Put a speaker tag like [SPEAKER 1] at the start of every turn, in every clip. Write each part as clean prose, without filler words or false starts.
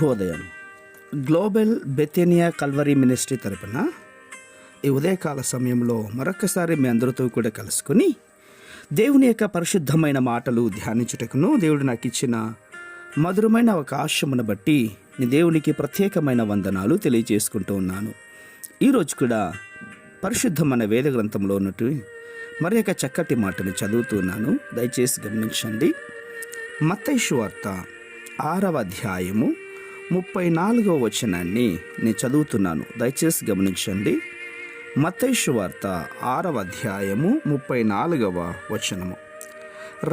[SPEAKER 1] శుభోదయం. Global బెతేనియా Calvary ministry తరపున ఈ ఉదయకాల సమయంలో మరొకసారి మీ అందరితో కూడా కలుసుకొని దేవుని యొక్క పరిశుద్ధమైన మాటలు ధ్యానించుటకును దేవుడు నాకు ఇచ్చిన మధురమైన అవకాశమును బట్టి నీ దేవునికి ప్రత్యేకమైన వందనాలు తెలియజేసుకుంటూ ఉన్నాను. ఈరోజు కూడా పరిశుద్ధమైన వేద గ్రంథంలో ఉన్నట్టు మరి యొక్క చక్కటి మాటను చదువుతున్నాను, దయచేసి గమనించండి. మత్తయి సువార్త 6వ అధ్యాయము 34వ వచనాన్ని నేను చదువుతున్నాను, దయచేసి గమనించండి. మత్తయి సువార్త 6వ అధ్యాయము 34వ వచనము.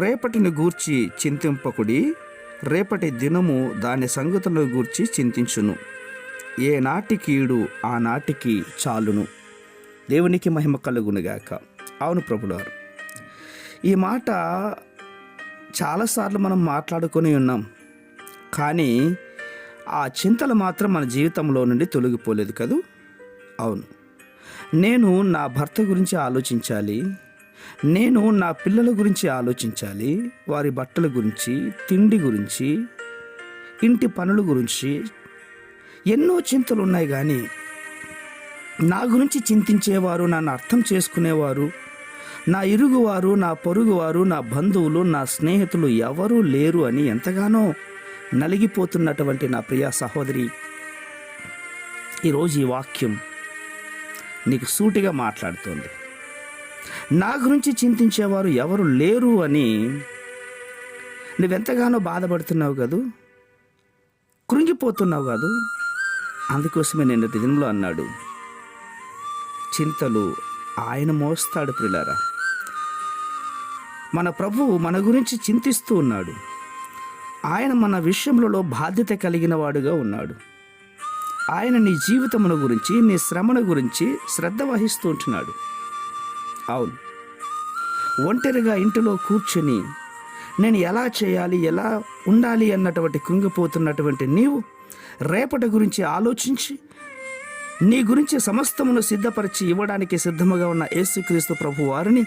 [SPEAKER 1] రేపటిని గూర్చి చింతింపకుడి, రేపటి దినము దాని సంగతులను గూర్చి చింతించును, ఏ నాటికీడు ఆ నాటికి చాలును. దేవునికి మహిమ కలుగునుగాక. అవును ప్రభులారు, ఈ మాట చాలాసార్లు మనం మాట్లాడుకొని ఉన్నాం, కానీ ఆ చింతలు మాత్రం మన జీవితంలో నుండి తొలగిపోలేదు కదూ. అవును, నేను నా భర్త గురించి ఆలోచించాలి, నేను నా పిల్లల గురించి ఆలోచించాలి, వారి బట్టల గురించి, తిండి గురించి, ఇంటి పనుల గురించి ఎన్నో చింతలు ఉన్నాయి. కానీ నా గురించి చింతించేవారు, నన్ను అర్థం చేసుకునేవారు, నా ఇరుగువారు, నా పొరుగువారు, నా బంధువులు, నా స్నేహితులు ఎవరూ లేరు అని ఎంతగానో నలిగిపోతున్నటువంటి నా ప్రియ సహోదరి, ఈరోజు ఈ వాక్యం నీకు సూటిగా మాట్లాడుతోంది. నా గురించి చింతించేవారు ఎవరు లేరు అని నువ్వెంతగానో బాధపడుతున్నావు కదూ, కృంగిపోతున్నావు కాదు. అందుకోసమే నేను దినంలో అన్నాడు, చింతలు ఆయన మోస్తాడు. ప్రియులారా, మన ప్రభువు మన గురించి చింతిస్తూ ఉన్నాడు. ఆయన మన విషయములలో బాధ్యత కలిగిన వాడుగా ఉన్నాడు. ఆయన నీ జీవితముల గురించి, నీ శ్రమల గురించి శ్రద్ధ వహిస్తూ ఉంటున్నాడు. అవును, ఒంటరిగా ఇంటిలో కూర్చొని నేను ఎలా చేయాలి, ఎలా ఉండాలి అన్నటువంటి కృంగిపోతున్నటువంటి నీవు రేపటి గురించి ఆలోచించి నీ గురించి సమస్తమును సిద్ధపరిచి ఇవ్వడానికి సిద్ధముగా ఉన్న యేసుక్రీస్తు ప్రభు వారిని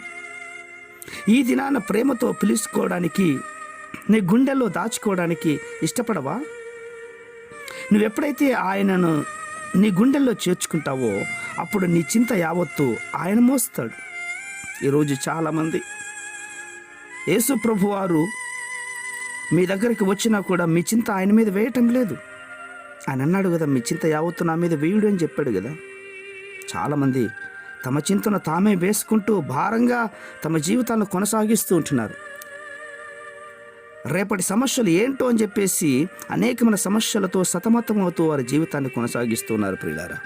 [SPEAKER 1] ఈ దినాన ప్రేమతో పిలుచుకోవడానికి, నీ గుండెల్లో దాచుకోవడానికి ఇష్టపడవా? నువ్వెప్పుడైతే ఆయనను నీ గుండెల్లో చేర్చుకుంటావో అప్పుడు నీ చింత యావత్తు ఆయన మోస్తాడు. ఈరోజు చాలామంది యేసు ప్రభు వారు మీ దగ్గరికి వచ్చినా కూడా మీ చింత ఆయన మీద వేయటం లేదు. ఆయన అన్నాడు కదా, మీ చింత యావత్తు నా మీద వేయుడు అని చెప్పాడు కదా. చాలామంది తమ చింతను తామే వేసుకుంటూ భారంగా తమ జీవితాలను కొనసాగిస్తూ ఉంటున్నారు. రేపటి సమస్యలు ఏంటో అని చెప్పేసి అనేకమైన సమస్యలతో సతమతమవుతూ వారి జీవితాన్ని కొనసాగిస్తున్నారు. ప్రియులారా,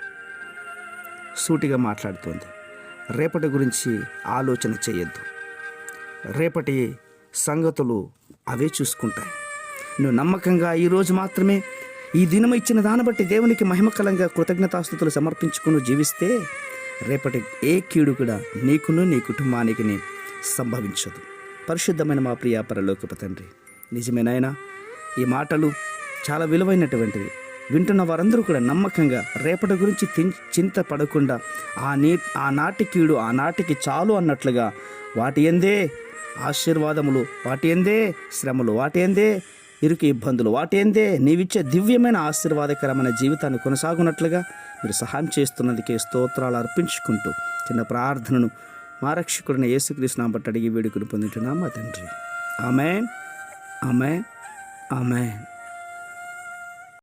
[SPEAKER 1] సూటిగా మాట్లాడుతోంది, రేపటి గురించి ఆలోచన చేయొద్దు. రేపటి సంగతులు అవే చూసుకుంటాయి. నువ్వు నమ్మకంగా ఈరోజు మాత్రమే ఈ దినం ఇచ్చిన దాన్ని బట్టి దేవునికి మహిమకరంగా కృతజ్ఞతాస్తుతులు సమర్పించుకుని జీవిస్తే రేపటి ఏ కీడు కూడా నీకును నీ కుటుంబానికి సంభవించదు. పరిశుద్ధమైన మా ప్రియ పరలోకపు తండ్రి, నిజమేనాయనా ఈ మాటలు చాలా విలువైనటువంటివి. వింటున్న వారందరూ కూడా నమ్మకంగా రేపటి గురించి చింత పడకుండా ఆ నాటి కీడు ఆ నాటికి చాలు అన్నట్లుగా వాటి ఎందే ఆశీర్వాదములు, వాటి ఎందే శ్రమలు, వాటి ఎందే ఇరుకు ఇబ్బందులు, వాటి ఎందే నీవిచ్చే దివ్యమైన ఆశీర్వాదకరమైన జీవితాన్ని కొనసాగునట్లుగా మీరు సహాయం చేస్తున్నందుకే స్తోత్రాలు అర్పించుకుంటూ చిన్న ప్రార్థనను మా రక్షకుడిని యేసుక్రీస్తు నామమున బట్టి అడిగి వేడుకలు పొందుతున్నాం మా తండ్రి. ఆమేన్, ఆమేన్, ఆమేన్.